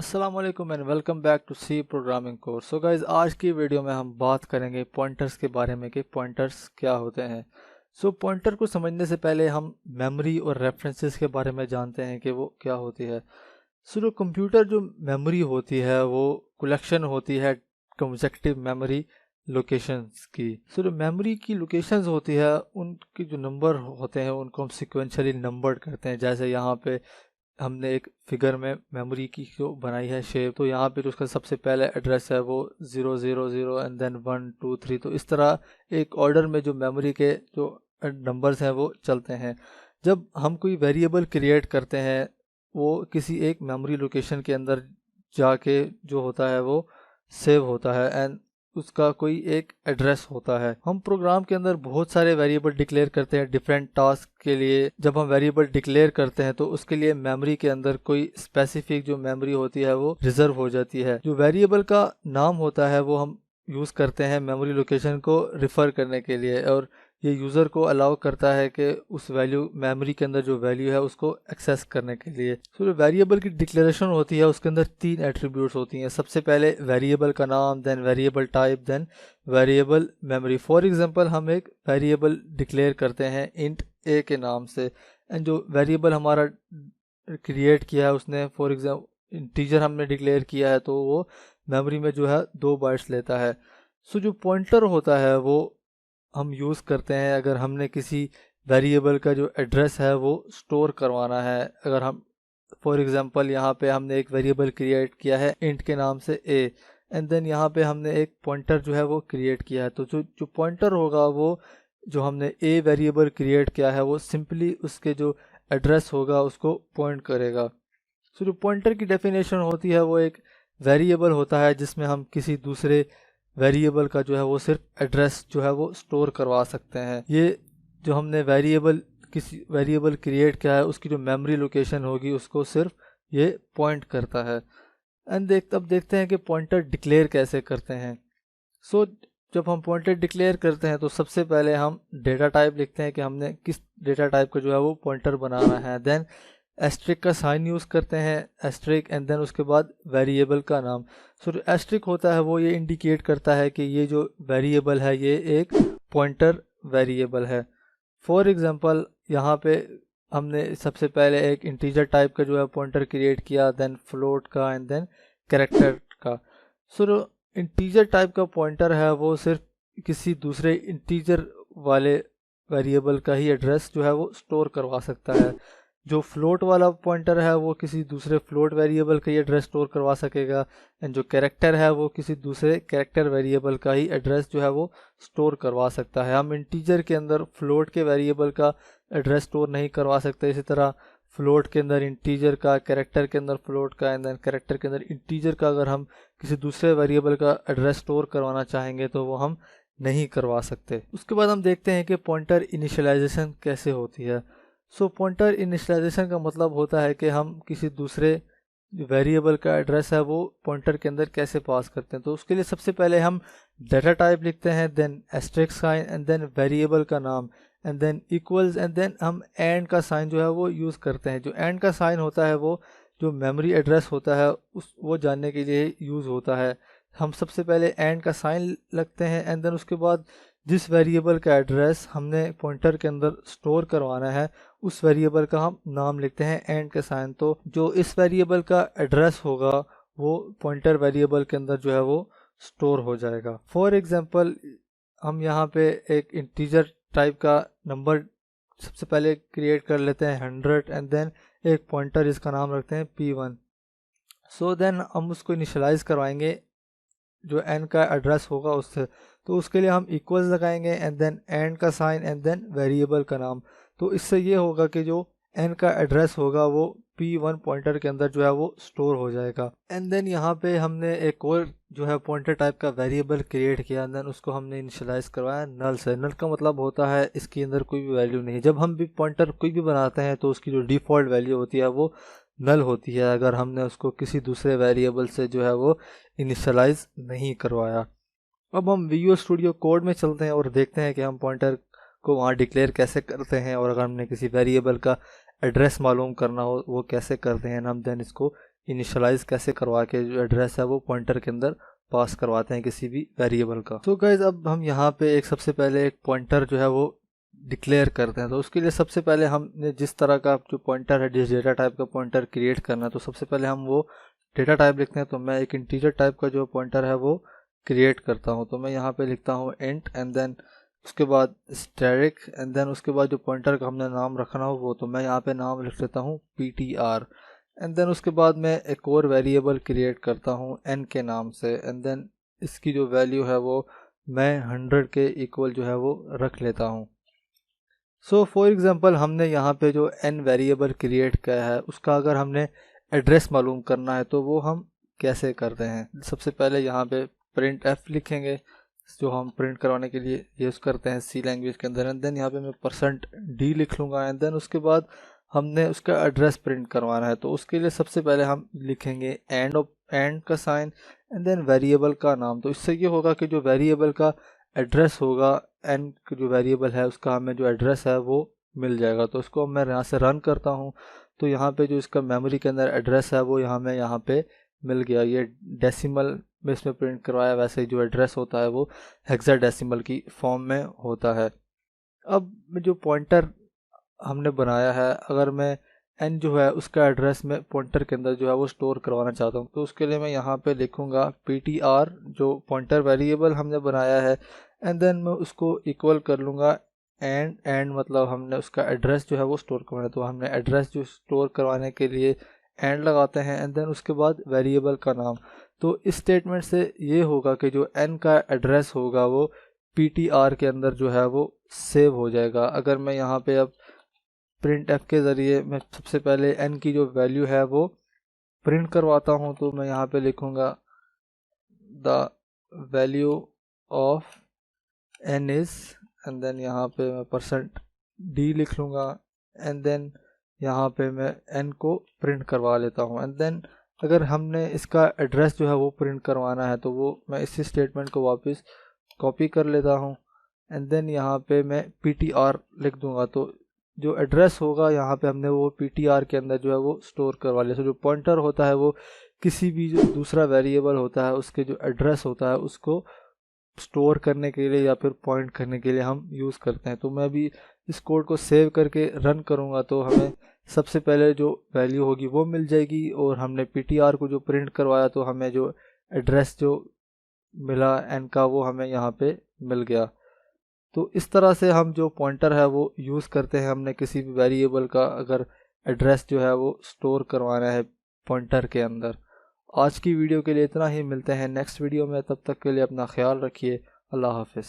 अस्सलाम वालेकुम and welcome back to C programming course. So guys, आज की वीडियो में हम बात करेंगे पॉइंटर्स के बारे में कि पॉइंटर्स क्या होते हैं। पॉइंटर को समझने से पहले हम मेमोरी और रेफरेंसेस के बारे में जानते हैं कि वो क्या होती है। जो कंप्यूटर जो मेमोरी होती है वो कलेक्शन होती है कंसेक्टिव मेमोरी लोकेशंस की। जो मेमोरी की लोकेशंस होती है उनके जो नंबर होते हैं उनको हम सिक्वेंशली नंबर्ड करते हैं। जैसे यहाँ पे हमने एक फिगर में मेमोरी की जो बनाई है शेप, तो यहाँ पे जो उसका सबसे पहले एड्रेस है वो 000 एंड देन 1 2 3। तो इस तरह एक ऑर्डर में जो मेमोरी के जो नंबर्स हैं वो चलते हैं। जब हम कोई वेरिएबल क्रिएट करते हैं वो किसी एक मेमोरी लोकेशन के अंदर जाके जो होता है वो सेव होता है एंड उसका कोई एक एड्रेस होता है। हम प्रोग्राम के अंदर बहुत सारे वेरिएबल डिक्लेयर करते हैं डिफरेंट टास्क के लिए। जब हम वेरिएबल डिक्लेयर करते हैं तो उसके लिए मेमोरी के अंदर कोई स्पेसिफिक जो मेमोरी होती है वो रिजर्व हो जाती है। जो वेरिएबल का नाम होता है वो हम यूज़ करते हैं मेमोरी लोकेशन को रिफ़र करने के लिए, और ये यूज़र को अलाउ करता है कि उस वैल्यू मेमोरी के अंदर जो वैल्यू है उसको एक्सेस करने के लिए। जो वेरिएबल की डिक्लेरेशन होती है उसके अंदर 3 एट्रीब्यूट्स होती हैं। सबसे पहले वेरिएबल का नाम, then variable type, then variable memory. For example हम एक वेरिएबल डिक्लेयर करते हैं इंट ए के नाम से, एंड जो वेरिएबल हमारा क्रिएट किया है उसने फॉर एग्जांपल इंटीजर हमने डिक्लेयर किया है तो वो मेमोरी में जो है 2 बाइट्स लेता है। जो पॉइंटर होता है वो हम यूज़ करते हैं अगर हमने किसी वेरिएबल का जो एड्रेस है वो स्टोर करवाना है। अगर हम फॉर एग्जांपल यहाँ पे हमने एक वेरिएबल क्रिएट किया है इंट के नाम से ए, एंड देन यहाँ पे हमने एक पॉइंटर जो है वो क्रिएट किया है, तो जो पॉइंटर होगा वो जो हमने ए वेरिएबल क्रिएट किया है वो सिंपली उसके जो एड्रेस होगा उसको पॉइंट करेगा। जो पॉइंटर की डेफिनेशन होती है वो एक वेरिएबल होता है जिसमें हम किसी दूसरे वेरिएबल का जो है वो सिर्फ एड्रेस जो है वो स्टोर करवा सकते हैं। ये जो हमने किसी वेरिएबल क्रिएट किया है उसकी जो मेमोरी लोकेशन होगी उसको सिर्फ ये पॉइंट करता है। अब देखते हैं कि पॉइंटर डिक्लेयर कैसे करते हैं। जब हम पॉइंटर डिक्लेयर करते हैं तो सबसे पहले हम डेटा टाइप लिखते हैं कि हमने किस डेटा टाइप का जो है वो पॉइंटर बनाना है। देन एस्ट्रिक का साइन यूज़ करते हैं, एस्ट्रिक, एंड देन उसके बाद वेरिएबल का नाम। जो एस्ट्रिक होता है वो ये इंडिकेट करता है कि ये जो वेरिएबल है ये एक पॉइंटर वेरिएबल है। फॉर एग्जांपल यहाँ पे हमने सबसे पहले एक इंटीजर टाइप का जो है पॉइंटर क्रिएट किया, देन फ्लोट का, एंड देन कैरेक्टर का। जो इंटीजर टाइप का पॉइंटर है वो सिर्फ किसी दूसरे इंटीजर वाले वेरिएबल का ही एड्रेस जो है वो स्टोर करवा सकता है। जो फ्लोट वाला पॉइंटर है वो किसी दूसरे फ्लोट वेरिएबल का ही एड्रेस स्टोर करवा सकेगा, एंड जो कैरेक्टर है वो किसी दूसरे कैरेक्टर वेरिएबल का ही एड्रेस जो है वो स्टोर करवा सकता है। हम इंटीजर के अंदर फ्लोट के वेरिएबल का एड्रेस स्टोर नहीं करवा सकते। इसी तरह फ्लोट के अंदर इंटीजर का, कैरेक्टर के अंदर फ्लोट का, एंड देन कैरेक्टर के अंदर इंटीजर का अगर हम किसी दूसरे वेरिएबल का एड्रेस स्टोर करवाना चाहेंगे तो वो हम नहीं करवा सकते। उसके बाद हम देखते हैं कि पॉइंटर इनिशियलाइजेशन कैसे होती है। पॉइंटर इनिशियलाइजेशन का मतलब होता है कि हम किसी दूसरे वेरिएबल का एड्रेस है वो पॉइंटर के अंदर कैसे पास करते हैं। तो उसके लिए सबसे पहले हम डेटा टाइप लिखते हैं, then asterisk sign, and then variable का नाम, and then equals, and then हम एंड का साइन जो है वो यूज़ करते हैं। जो एंड का साइन होता है वो जो मेमोरी एड्रेस होता है वो जानने के लिए यूज़ होता है। हम सबसे पहले एंड का साइन लगते हैं, एंड देन उसके बाद जिस वेरिएबल का एड्रेस हमने पॉइंटर के अंदर स्टोर करवाना है उस वेरिएबल का हम नाम लिखते हैं एंड के साइन। तो जो इस वेरिएबल का एड्रेस होगा वो पॉइंटर वेरिएबल के अंदर जो है वो स्टोर हो जाएगा। फॉर एग्जांपल हम यहाँ पे एक इंटीजर टाइप का नंबर सबसे पहले क्रिएट कर लेते हैं 100, एंड देन एक पॉइंटर जिसका नाम रखते हैं P1। देन हम उसको इनिशियलाइज करवाएंगे जो एन का एड्रेस होगा उससे। तो उसके लिए हम इक्वल्स लगाएंगे, एंड देन एंड का साइन, एंड देन वेरिएबल का नाम। तो इससे ये होगा कि जो एन का एड्रेस होगा वो P1 पॉइंटर के अंदर जो है वो स्टोर हो जाएगा। एंड देन यहाँ पे हमने एक और जो है पॉइंटर टाइप का वेरिएबल क्रिएट किया, एंड देन उसको हमने इनिशियलाइज करवाया नल से। नल का मतलब होता है इसके अंदर कोई भी वैल्यू नहीं। जब हम भी पॉइंटर कोई भी बनाते हैं तो उसकी जो डिफ़ॉल्ट वैल्यू होती है वो नल होती है अगर हमने उसको किसी दूसरे वेरिएबल से जो है वो इनिशियलाइज नहीं करवाया। अब हम विजुअल स्टूडियो कोड में चलते हैं और देखते हैं कि हम पॉइंटर को वहाँ डिक्लेयर कैसे करते हैं, और अगर हमने किसी वेरिएबल का एड्रेस मालूम करना हो वो कैसे करते हैं। हम देन इसको इनिशियलाइज कैसे करवा के जो एड्रेस है वो पॉइंटर के अंदर पास करवाते हैं किसी भी वेरिएबल का। तो गाइज अब हम यहाँ पे एक सबसे पहले एक पॉइंटर जो है वो डिक्लेयर करते हैं। तो उसके लिए सबसे पहले हमने जिस तरह का जो पॉइंटर है, जिस डेटा टाइप का पॉइंटर क्रिएट करना है, तो सबसे पहले हम वो डेटा टाइप लिखते हैं। तो मैं एक इंटीजर टाइप का जो पॉइंटर है वो क्रिएट करता हूँ। तो मैं यहाँ पे लिखता हूँ इंट एंड देन उसके बाद स्टैटिक एंड देन उसके बाद जो पॉइंटर का हमने नाम रखना हो वो, तो मैं यहाँ पे नाम लिख लेता हूँ ptr एंड देन उसके बाद मैं एक और वेरिएबल क्रिएट करता हूँ n के नाम से एंड देन इसकी जो वैल्यू है वो मैं 100 के इक्वल जो है वो रख लेता हूँ। सो फॉर एग्जांपल हमने यहाँ पे जो n वेरिएबल क्रिएट किया है उसका अगर हमने एड्रेस मालूम करना है तो वो हम कैसे करते हैं। सबसे पहले यहाँ पे प्रिंट एफ लिखेंगे जो हम प्रिंट करवाने के लिए यूज़ करते हैं सी लैंग्वेज के अंदर एंड देन यहाँ पे मैं %d लिख लूँगा एंड देन उसके बाद हमने उसका एड्रेस प्रिंट करवाना है। तो उसके लिए सबसे पहले हम लिखेंगे एंड का साइन एंड देन वेरिएबल का नाम। तो इससे ये होगा कि जो वेरिएबल का एड्रेस होगा एन जो वेरिएबल है उसका हमें जो एड्रेस है वो मिल जाएगा। तो उसको मैं यहाँ से रन करता हूँ तो यहाँ पे जो इसका मेमोरी के अंदर एड्रेस है वो यहाँ पे मिल गया। ये डेसिमल में इसमें प्रिंट करवाया, वैसे ही जो एड्रेस होता है वो हेक्साडेसिमल की फॉर्म में होता है। अब जो पॉइंटर हमने बनाया है अगर मैं n जो है उसका एड्रेस में पॉइंटर के अंदर जो है वो स्टोर करवाना चाहता हूँ तो उसके लिए मैं यहाँ पे लिखूँगा ptr जो पॉइंटर वेरिएबल हमने बनाया है एंड देन मैं उसको इक्वल कर लूँगा एंड मतलब हमने उसका एड्रेस जो है वो स्टोर करवाना है। तो हमने एड्रेस जो स्टोर करवाने के लिए एंड लगाते हैं एंड देन उसके बाद वेरिएबल का नाम। तो इस स्टेटमेंट से ये होगा कि जो n का एड्रेस होगा वो ptr के अंदर जो है वो सेव हो जाएगा। अगर मैं यहाँ पे अब प्रिंट एफ के ज़रिए मैं सबसे पहले n की जो वैल्यू है वो प्रिंट करवाता हूँ तो मैं यहाँ पे लिखूँगा the value of n is and then यहाँ पे मैं %d लिख लूँगा एंड देन यहाँ पे मैं n को प्रिंट करवा लेता हूँ एंड देन अगर हमने इसका एड्रेस जो है वो प्रिंट करवाना है तो वो मैं इसी स्टेटमेंट को वापस कॉपी कर लेता हूँ एंड देन यहाँ पे मैं ptr लिख दूँगा। तो जो एड्रेस होगा यहाँ पे हमने वो ptr के अंदर जो है वो स्टोर करवा लिया। तो जो पॉइंटर होता है वो किसी भी जो दूसरा वेरिएबल होता है उसके जो एड्रेस होता है उसको स्टोर करने के लिए या फिर पॉइंट करने के लिए हम यूज़ करते हैं। तो मैं अभी इस कोड को सेव करके रन करूँगा तो हमें सबसे पहले जो वैल्यू होगी वो मिल जाएगी और हमने ptr को जो प्रिंट करवाया तो हमें जो एड्रेस जो मिला n का वो हमें यहाँ पे मिल गया। तो इस तरह से हम जो पॉइंटर है वो यूज़ करते हैं। हमने किसी भी वेरिएबल का अगर एड्रेस जो है वो स्टोर करवाना है पॉइंटर के अंदर। आज की वीडियो के लिए इतना ही, मिलते हैं नेक्स्ट वीडियो में, तब तक के लिए अपना ख्याल रखिए। अल्लाह हाफिज़।